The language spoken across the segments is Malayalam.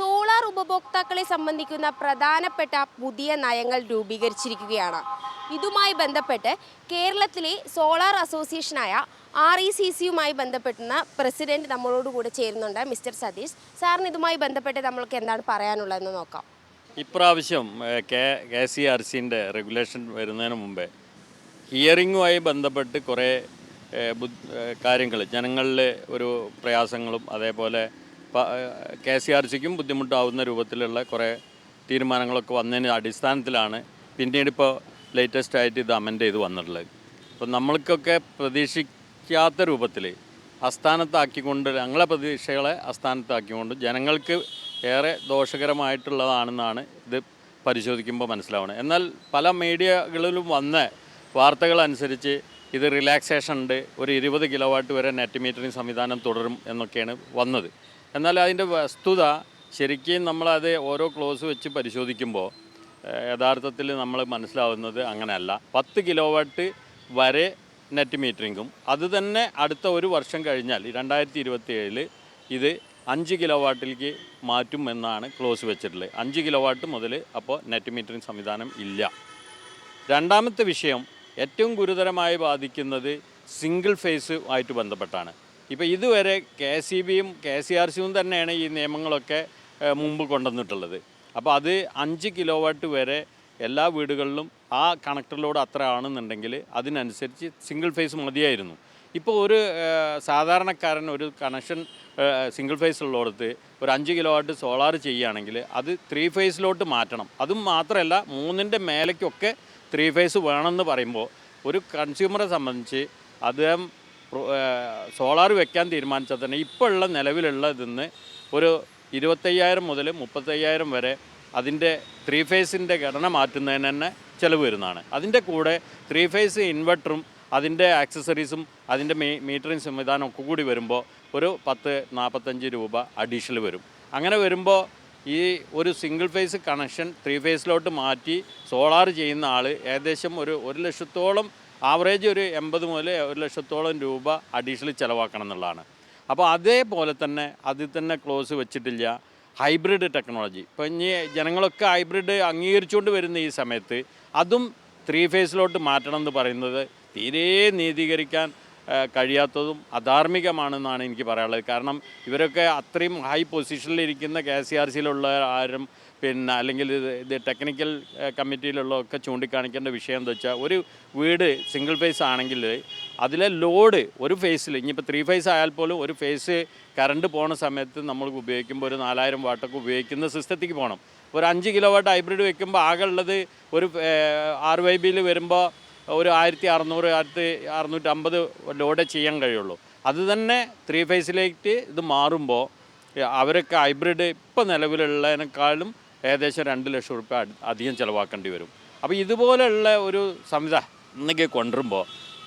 സോളാർ ഉപഭോക്താക്കളെ സംബന്ധിക്കുന്ന പ്രധാനപ്പെട്ട പുതിയ നയങ്ങൾ രൂപീകരിച്ചിരിക്കുകയാണ്. ഇതുമായി ബന്ധപ്പെട്ട് കേരളത്തിലെ സോളാർ അസോസിയേഷനായ RECCയുമായി ബന്ധപ്പെട്ടുന്ന പ്രസിഡന്റ് നമ്മളോടുകൂടെ ചേരുന്നുണ്ട്, മിസ്റ്റർ സതീഷ്. സാറിന് ഇതുമായി ബന്ധപ്പെട്ട് നമ്മൾക്ക് എന്താണ് പറയാനുള്ളതെന്ന് നോക്കാം. ഇപ്രാവശ്യം KCRCൻ്റെ റെഗുലേഷൻ വരുന്നതിന് മുമ്പേ ഹിയറിങ്ങുമായി ബന്ധപ്പെട്ട് കുറേ കാര്യങ്ങൾ ജനങ്ങളിലെ ഒരു പ്രയാസങ്ങളും അതേപോലെ KCRCക്കും ബുദ്ധിമുട്ടാവുന്ന രൂപത്തിലുള്ള കുറേ തീരുമാനങ്ങളൊക്കെ വന്നതിന് അടിസ്ഥാനത്തിലാണ് പിന്നീടിപ്പോൾ ലേറ്റസ്റ്റ് ആയിട്ട് ഇത് അമെൻഡ് ചെയ്ത് വന്നിട്ടുള്ളത്. അപ്പോൾ നമ്മൾക്കൊക്കെ പ്രതീക്ഷിക്കാത്ത രൂപത്തിൽ അസ്ഥാനത്താക്കിക്കൊണ്ട് ഞങ്ങളെ പ്രതീക്ഷകളെ അസ്ഥാനത്താക്കിക്കൊണ്ട് ജനങ്ങൾക്ക് ഏറെ ദോഷകരമായിട്ടുള്ളതാണെന്നാണ് ഇത് പരിശോധിക്കുമ്പോൾ മനസ്സിലാവുന്നത്. എന്നാൽ പല മീഡിയകളിലും വന്ന വാർത്തകളനുസരിച്ച് ഇത് റിലാക്സേഷൻ ഉണ്ട്, ഒരു 20 കിലോവാട്ട് വരെ നെറ്റ് മീറ്ററിംഗ് സംവിധാനം തുടരും എന്നൊക്കെയാണ് വന്നത്. എന്നാൽ അതിൻ്റെ വസ്തുത ശരിക്കും നമ്മളത് ഓരോ ക്ലോസ് വെച്ച് പരിശോധിക്കുമ്പോൾ യഥാർത്ഥത്തിൽ നമ്മൾ മനസ്സിലാവുന്നത് അങ്ങനെയല്ല. 10 കിലോവാട്ട് വരെ നെറ്റ് മീറ്ററിങ്ങും അത് തന്നെ അടുത്ത ഒരു വർഷം കഴിഞ്ഞാൽ 2027 ഇത് 5 കിലോവാട്ടിലേക്ക് മാറ്റും എന്നാണ് ക്ലോസ് വെച്ചിട്ടുള്ളത്. 5 കിലോവാട്ട് മുതൽ അപ്പോൾ നെറ്റ് മീറ്ററിംഗ് സംവിധാനം ഇല്ല. രണ്ടാമത്തെ വിഷയം ഏറ്റവും ഗുരുതരമായി ബാധിക്കുന്നത് സിംഗിൾ ഫേസ് ആയിട്ട് ബന്ധപ്പെട്ടാണ്. ഇപ്പോൾ ഇതുവരെ KCBയും KCRCയും തന്നെയാണ് ഈ നിയമങ്ങളൊക്കെ മുമ്പ് കൊണ്ടുവന്നിട്ടുള്ളത്. അപ്പോൾ അത് 5 കിലോവാട്ട് വരെ എല്ലാ വീടുകളിലും ആ കണക്ടറിലോട് അത്ര ആണെന്നുണ്ടെങ്കിൽ അതിനനുസരിച്ച് സിംഗിൾ ഫേസ് മതിയായിരുന്നു. ഇപ്പോൾ ഒരു സാധാരണക്കാരൻ ഒരു കണക്ഷൻ സിംഗിൾ ഫേസ് ഉള്ളിടത്ത് ഒരു 5 കിലോവാട്ട് സോളാർ ചെയ്യുകയാണെങ്കിൽ അത് 3 ഫേസിലോട്ട് മാറ്റണം. അതും മാത്രമല്ല 3ൻ്റെ മേലേക്കൊക്കെ 3 ഫേസ് വേണമെന്ന് പറയുമ്പോൾ ഒരു കൺസ്യൂമറെ സംബന്ധിച്ച് അദ്ദേഹം സോളാർ വെക്കാൻ തീരുമാനിച്ചാൽ തന്നെ ഇപ്പോൾ ഉള്ള നിലവിലുള്ള ഇതിന്ന് ഒരു 25,000 മുതൽ 35,000 വരെ അതിൻ്റെ 3 ഫേസിൻ്റെ ഘടന മാറ്റുന്നതിന് തന്നെ ചിലവ് വരുന്നതാണ്. അതിൻ്റെ കൂടെ 3 ഫേസ് ഇൻവെർട്ടറും അതിൻ്റെ ആക്സസറീസും അതിൻ്റെ മീറ്ററിംഗ് സംവിധാനം ഒക്കെ കൂടി വരുമ്പോൾ ഒരു 10-45 രൂപ അഡീഷണൽ വരും. അങ്ങനെ വരുമ്പോൾ ഈ ഒരു സിംഗിൾ ഫേസ് കണക്ഷൻ 3 ഫേസിലോട്ട് മാറ്റി സോളാർ ചെയ്യുന്ന ആൾ ഏകദേശം ഒരു 1 ലക്ഷത്തോളം ആവറേജ് ഒരു 80 മുതൽ 1 ലക്ഷത്തോളം രൂപ അഡീഷണൽ ചിലവാക്കണം എന്നുള്ളതാണ്. അപ്പോൾ അതേപോലെ തന്നെ അതിൽ തന്നെ ക്ലോസ് വെച്ചിട്ടില്ല ഹൈബ്രിഡ് ടെക്നോളജി. ഇപ്പോൾ ഇനി ജനങ്ങളൊക്കെ ഹൈബ്രിഡ് അംഗീകരിച്ചുകൊണ്ട് വരുന്ന ഈ സമയത്ത് അതും 3 ഫേസിലോട്ട് മാറ്റണം എന്ന് പറയുന്നത് തീരെ നീതീകരിക്കാൻ കഴിയാത്തതും അധാർമികമാണെന്നാണ് എനിക്ക് പറയാനുള്ളത്. കാരണം ഇവരൊക്കെ അത്രയും ഹൈ പൊസിഷനിലിരിക്കുന്ന KCRCയിലുള്ള ആരും പിന്നെ അല്ലെങ്കിൽ ഇത് ടെക്നിക്കൽ കമ്മിറ്റിയിലുള്ളതൊക്കെ ചൂണ്ടിക്കാണിക്കേണ്ട വിഷയം എന്താ വെച്ചാൽ ഒരു വീട് സിംഗിൾ ഫേസ് ആണെങ്കിൽ അതിലെ ലോഡ് ഒരു ഫേസിൽ ഇനിയിപ്പോൾ 3 ഫേസ് ആയാൽ പോലും ഒരു ഫേസ് കറണ്ട് പോണ സമയത്ത് നമ്മൾ ഉപയോഗിക്കുമ്പോൾ ഒരു 4000 വാട്ടൊക്കെ ഉപയോഗിക്കുന്ന സിസ്റ്റത്തേക്ക് പോകണം. ഒരു 5 കിലോവാട്ട് ഹൈബ്രിഡ് വെക്കുമ്പോൾ ആകെ ഉള്ളത് ഒരു RYBയിൽ വരുമ്പോൾ ഒരു 1600-1650 ലോഡേ ചെയ്യാൻ കഴിയുള്ളൂ. അത് തന്നെ 3 ഫേസിലേക്ക് ഇത് മാറുമ്പോൾ അവരൊക്കെ ഹൈബ്രിഡ് ഇപ്പോൾ നിലവിലുള്ളതിനേക്കാളും ഏകദേശം 2 ലക്ഷം രൂപ അധികം ചിലവാക്കേണ്ടി വരും. അപ്പോൾ ഇതുപോലെയുള്ള ഒരു സംവിധാനം കൊണ്ടുവരുമ്പോൾ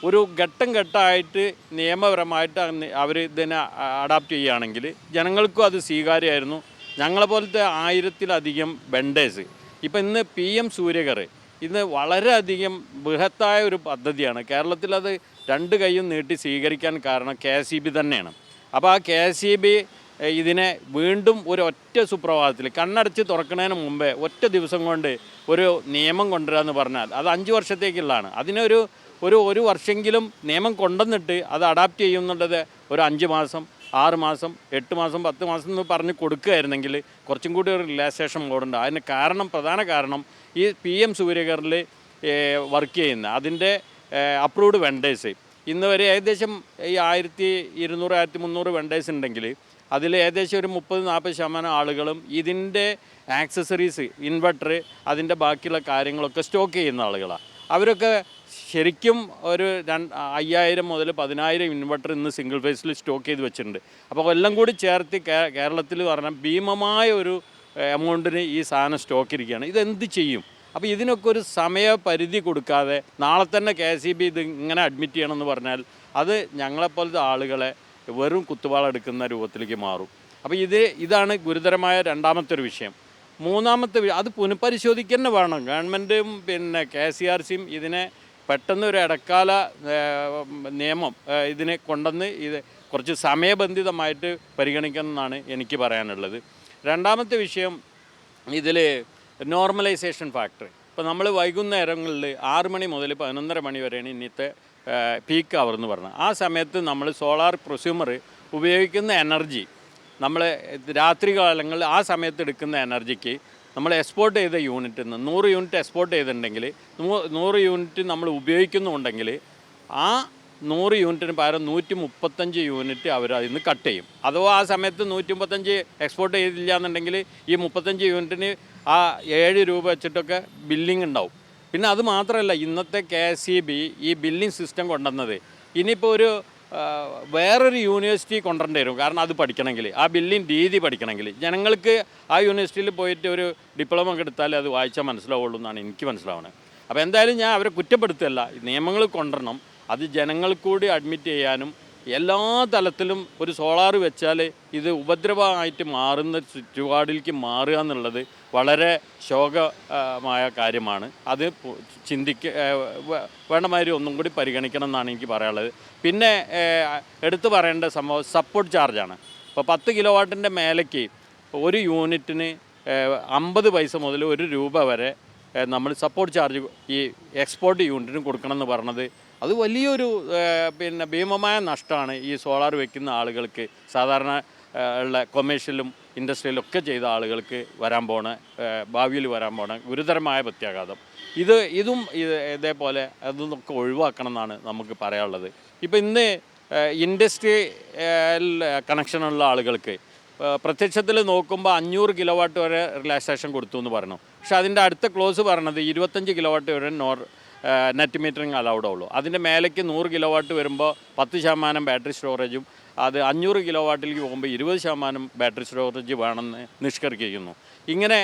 ഒരു ഘട്ടം ഘട്ടമായിട്ട് നിയമപരമായിട്ട് അവർ ഇതിനെ അഡാപ്റ്റ് ചെയ്യുകയാണെങ്കിൽ ജനങ്ങൾക്കും അത് സ്വീകാര്യമായിരുന്നു. ഞങ്ങളെപ്പോലത്തെ 1000-ലധികം വെണ്ടേഴ്സ് ഇപ്പോൾ ഇന്ന് PM സൂര്യകർ ഇന്ന് വളരെയധികം ബൃഹത്തായ ഒരു പദ്ധതിയാണ്. കേരളത്തിലത് 2 കൈയും നീട്ടി സ്വീകരിക്കാൻ കാരണം KCB തന്നെയാണ്. അപ്പോൾ ആ KCB ഇതിനെ വീണ്ടും ഒരു ഒറ്റ സുപ്രഭാതത്തിൽ കണ്ണടച്ച് തുറക്കുന്നതിന് മുമ്പേ ഒറ്റ ദിവസം കൊണ്ട് ഒരു നിയമം കൊണ്ടുവരാമെന്ന് പറഞ്ഞാൽ അത് 5 വർഷത്തേക്കുള്ളതാണ്. അതിനൊരു ഒരു വർഷമെങ്കിലും നിയമം കൊണ്ടുവന്നിട്ട് അത് അഡാപ്റ്റ് ചെയ്യുന്നുള്ളത് ഒരു 5 മാസം 6 മാസം 8 മാസം 10 മാസം എന്ന് പറഞ്ഞ് കൊടുക്കുകയായിരുന്നെങ്കിൽ കുറച്ചും കൂടി ഒരു റിലാക്സേഷൻ മോഡുണ്ട്. അതിന് പ്രധാന കാരണം ഈ PM സൂര്യകറിൽ വർക്ക് ചെയ്യുന്ന അതിൻ്റെ അപ്രൂവ്ഡ് വെണ്ടേഴ്സ് ഇന്ന് വരെ ഏകദേശം ഈ 1200-1300 വെണ്ടേഴ്സ് ഉണ്ടെങ്കിൽ അതിൽ ഏകദേശം ഒരു 30-40% ആളുകളും ഇതിൻ്റെ ആക്സസറീസ് ഇൻവെർട്ടർ അതിൻ്റെ ബാക്കിയുള്ള കാര്യങ്ങളൊക്കെ സ്റ്റോക്ക് ചെയ്യുന്ന ആളുകളാണ്. അവരൊക്കെ ശരിക്കും ഒരു 5000 മുതൽ 10,000 ഇൻവെർട്ടർ ഇന്ന് സിംഗിൾ ഫേസിൽ സ്റ്റോക്ക് ചെയ്ത് വെച്ചിട്ടുണ്ട്. അപ്പോൾ എല്ലാം കൂടി ചേർത്ത് കേരളത്തിൽ പറഞ്ഞാൽ ഭീമമായ ഒരു എമൗണ്ടിന് ഈ സാധനം സ്റ്റോക്ക് ഇരിക്കുകയാണ്. ഇതെന്ത് ചെയ്യും? അപ്പോൾ ഇതിനൊക്കെ ഒരു സമയപരിധി കൊടുക്കാതെ നാളെ തന്നെ KCB ഇത് ഇങ്ങനെ അഡ്മിറ്റ് ചെയ്യണമെന്ന് പറഞ്ഞാൽ അത് ഞങ്ങളെപ്പോലത്തെ ആളുകളെ വെറും കുത്തുവാളെടുക്കുന്ന രൂപത്തിലേക്ക് മാറും. അപ്പോൾ ഇതാണ് ഗുരുതരമായ രണ്ടാമത്തെ ഒരു വിഷയം. മൂന്നാമത്തെ അത് പുനഃപരിശോധിക്കുക വേണം. ഗവൺമെൻറ്റും പിന്നെ KCRCയും ഇതിനെ പെട്ടെന്ന് ഒരു ഇടക്കാല നിയമം ഇതിനെ കൊണ്ടുവന്ന് ഇത് കുറച്ച് സമയബന്ധിതമായിട്ട് പരിഗണിക്കണമെന്നാണ് എനിക്ക് പറയാനുള്ളത്. രണ്ടാമത്തെ വിഷയം ഇതിൽ നോർമലൈസേഷൻ ഫാക്ടർ. ഇപ്പോൾ നമ്മൾ വൈകുന്നേരങ്ങളിൽ 6 മണി മുതൽ 11:30 മണി വരെയാണ് ഇന്നത്തെ പീക്ക് അവർ എന്ന് പറഞ്ഞത്. ആ സമയത്ത് നമ്മൾ സോളാർ പ്രൊസ്യൂമർ ഉപയോഗിക്കുന്ന എനർജി, നമ്മൾ രാത്രി കാലങ്ങളിൽ ആ സമയത്ത് എടുക്കുന്ന എനർജിക്ക് നമ്മൾ എക്സ്പോർട്ട് ചെയ്ത യൂണിറ്റിൽ നിന്ന് 100 യൂണിറ്റ് എക്സ്പോർട്ട് ചെയ്തിട്ടുണ്ടെങ്കിൽ 100 യൂണിറ്റ് നമ്മൾ ഉപയോഗിക്കുന്നുണ്ടെങ്കിൽ ആ 100 യൂണിറ്റിന് പകരം 135 യൂണിറ്റ് അവർ അതിൽ നിന്ന് കട്ട് ചെയ്യും. അഥവാ ആ സമയത്ത് 135 എക്സ്പോർട്ട് ചെയ്തില്ല എന്നുണ്ടെങ്കിൽ ഈ 35 യൂണിറ്റിന് ആ 7 രൂപ വെച്ചിട്ടൊക്കെ ബില്ലിംഗ് ഉണ്ടാവും. പിന്നെ അത് മാത്രമല്ല, ഇന്നത്തെ KSEB ഈ ബില്ലിംഗ് സിസ്റ്റം കൊണ്ടുവന്നത് ഇനിയിപ്പോൾ ഒരു വേറൊരു യൂണിവേഴ്സിറ്റി കൊണ്ടുവരേണ്ടി വരും. കാരണം അത് പഠിക്കണമെങ്കിൽ, ആ ബില്ലിംഗ് രീതി പഠിക്കണമെങ്കിൽ ജനങ്ങൾക്ക് ആ യൂണിവേഴ്സിറ്റിയിൽ പോയിട്ട് ഒരു ഡിപ്ലോമ ഒക്കെ എടുത്താലേ അത് വായിച്ചാൽ മനസ്സിലാവുള്ളൂ എന്നാണ് എനിക്ക് മനസ്സിലാവുന്നത്. അപ്പോൾ എന്തായാലും ഞാൻ അവരെ കുറ്റപ്പെടുത്തല്ല, നിയമങ്ങൾ കൊണ്ടുവരണം. അത് ജനങ്ങൾക്ക് കൂടി അഡ്മിറ്റ് ചെയ്യാനും എല്ലാ തലത്തിലും ഒരു സോളാർ വെച്ചാൽ ഇത് ഉപദ്രവമായിട്ട് മാറുന്ന ചുറ്റുപാടിലേക്ക് മാറുക എന്നുള്ളത് വളരെ ശോകമായ കാര്യമാണ്. അത് വേണ്ടമാതിരി ഒന്നും കൂടി പരിഗണിക്കണം എന്നാണ് എനിക്ക് പറയാനുള്ളത്. പിന്നെ എടുത്തു പറയേണ്ട സംഭവം സപ്പോർട്ട് ചാർജാണ്. ഇപ്പോൾ 10 കിലോ വാട്ടിൻ്റെ മേലേക്ക് ഒരു യൂണിറ്റിന് 50 പൈസ മുതൽ 1 രൂപ വരെ നമ്മൾ സപ്പോർട്ട് ചാർജ് ഈ എക്സ്പോർട്ട് യൂണിറ്റിന് കൊടുക്കണം എന്ന് പറഞ്ഞത് അത് വലിയൊരു പിന്നെ ഭീമമായ നഷ്ടമാണ് ഈ സോളാർ വെക്കുന്ന ആളുകൾക്ക്, സാധാരണ ഉള്ള കൊമേഴ്ഷ്യലും ഇൻഡസ്ട്രിയിലും ഒക്കെ ചെയ്ത ആളുകൾക്ക് ഭാവിയിൽ വരാൻ പോണ ഗുരുതരമായ പ്രത്യാഘാതം. ഇതും ഇതേപോലെ അതൊക്കെ ഒഴിവാക്കണം എന്നാണ് നമുക്ക് പറയാനുള്ളത്. ഇപ്പോൾ ഇന്ന് ഇൻഡസ്ട്രിയൽ കണക്ഷനുള്ള ആളുകൾക്ക് പ്രത്യക്ഷത്തിൽ നോക്കുമ്പോൾ 500 കിലോ വാട്ട് വരെ റിലാക്സേഷൻ കൊടുത്തു എന്ന് പറഞ്ഞു. പക്ഷേ അതിൻ്റെ അടുത്ത ക്ലോസ് പറഞ്ഞത് 25 കിലോ വാട്ട് വരെ നെറ്റ് മീറ്ററിങ് അലൗഡ് ഉള്ളൂ. അതിൻ്റെ മേലേക്ക് 100 കിലോ വാട്ട് വരുമ്പോൾ 10% ബാറ്ററി സ്റ്റോറേജും, അത് 500 കിലോ വാട്ടിലേക്ക് പോകുമ്പോൾ 20% ബാറ്ററി സ്റ്റോറേജ് വേണമെന്ന് നിഷ്കർഷിക്കുന്നു. ഇങ്ങനെ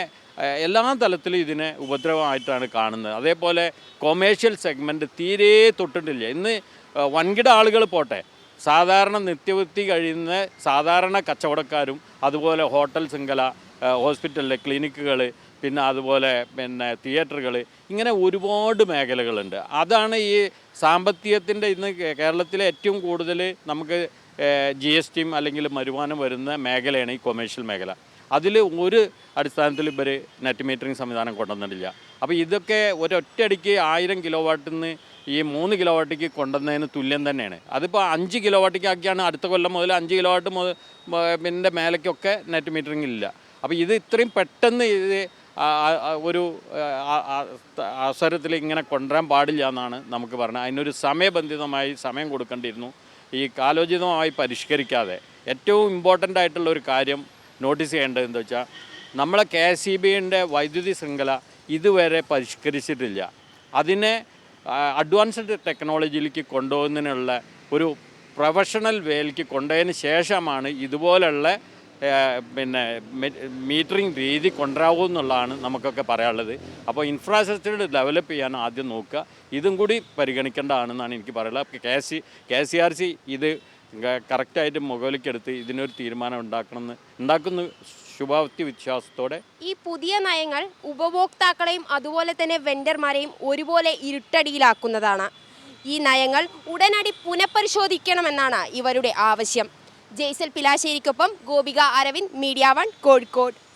എല്ലാ തലത്തിലും ഇതിനെ ഉപദ്രവമായിട്ടാണ് കാണുന്നത്. അതേപോലെ കൊമേഴ്ഷ്യൽ സെഗ്മെൻറ്റ് തീരെ തൊട്ടിട്ടില്ല. ഇന്ന് വൻകിട ആളുകൾ പോട്ടെ, സാധാരണ നിത്യവൃത്തി കഴിയുന്ന സാധാരണ കച്ചവടക്കാരും അതുപോലെ ഹോട്ടൽ ശൃംഖല, ഹോസ്പിറ്റലിലെ ക്ലിനിക്കുകൾ, പിന്നെ അതുപോലെ തിയേറ്ററുകൾ, ഇങ്ങനെ ഒരുപാട് മേഖലകളുണ്ട്. അതാണ് ഈ സാമ്പത്തികത്തിൻ്റെ ഇന്ന് കേരളത്തിലെ ഏറ്റവും കൂടുതൽ നമുക്ക് GSTയും അല്ലെങ്കിൽ വരുമാനം വരുന്ന മേഖലയാണ് ഈ കൊമേഴ്ഷ്യൽ മേഖല. അതിൽ ഒരു അടിസ്ഥാനത്തിൽ ഇവർ നെറ്റ് മീറ്ററിംഗ് സംവിധാനം കൊണ്ടുവന്നിട്ടില്ല. അപ്പോൾ ഇതൊക്കെ ഒരൊറ്റയടിക്ക് 1000 കിലോ വാട്ടിൽ നിന്ന് ഈ 3 കിലോ വാട്ടിക്ക് കൊണ്ടുവന്നതിന് തുല്യം തന്നെയാണ്. അതിപ്പോൾ 5 കിലോ വാട്ടിക്ക് ആക്കിയാണ് അടുത്ത കൊല്ലം മുതൽ 5 കിലോ വാട്ട് പിന്നെ മേലേക്കൊക്കെ നെറ്റ് മീറ്ററിംഗ് ഇല്ല. അപ്പോൾ ഇത് ഇത്രയും പെട്ടെന്ന് ഇത് ഒരു അവസരത്തിൽ ഇങ്ങനെ കൊണ്ടുവരാൻ പാടില്ല എന്നാണ് നമുക്ക് പറഞ്ഞത്. അതിനൊരു സമയബന്ധിതമായി സമയം കൊടുക്കേണ്ടിയിരുന്നു. ഈ കാലോചിതമായി പരിഷ്കരിക്കാതെ ഏറ്റവും ഇമ്പോർട്ടൻ്റ് ആയിട്ടുള്ള ഒരു കാര്യം നോട്ടീസ് ചെയ്യേണ്ടത് എന്താ വെച്ചാൽ, നമ്മളെ KSEBയുടെ വൈദ്യുതി ശൃംഖല ഇതുവരെ പരിഷ്കരിച്ചിട്ടില്ല. അതിനെ അഡ്വാൻസ്ഡ് ടെക്നോളജിയിലേക്ക് കൊണ്ടുപോകുന്നതിനുള്ള ഒരു പ്രൊഫഷണൽ വേയിലേക്ക് കൊണ്ടുപോയതിന് ശേഷമാണ് ഇതുപോലുള്ള മീറ്ററിംഗ് രീതി കൊണ്ടുവരാവൂ എന്നുള്ളതാണ് നമുക്കൊക്കെ പറയാനുള്ളത്. അപ്പോൾ ഇൻഫ്രാസ്ട്രക്ചർ ഡെവലപ്പ് ചെയ്യാൻ ആദ്യം നോക്കുക, ഇതും കൂടി പരിഗണിക്കേണ്ടതാണെന്നാണ് എനിക്ക് പറയുള്ളത്. KCRC ഇത് കറക്റ്റായിട്ട് മുകളിലേക്കെടുത്ത് ഇതിനൊരു തീരുമാനം ഉണ്ടാക്കുന്ന ശുഭാപ്തി വിശ്വാസത്തോടെ. ഈ പുതിയ നയങ്ങൾ ഉപഭോക്താക്കളെയും അതുപോലെ തന്നെ വെണ്ടർമാരെയും ഒരുപോലെ ഇരുട്ടടിയിലാക്കുന്നതാണ്. ഈ നയങ്ങൾ ഉടനടി പുനഃപരിശോധിക്കണമെന്നാണ് ഇവരുടെ ആവശ്യം. ജയ്സൽ പിലാശ്ശേരിക്കൊപ്പം ഗോപിക അരവിന്ദ്, മീഡിയ 1 കോഴിക്കോട്.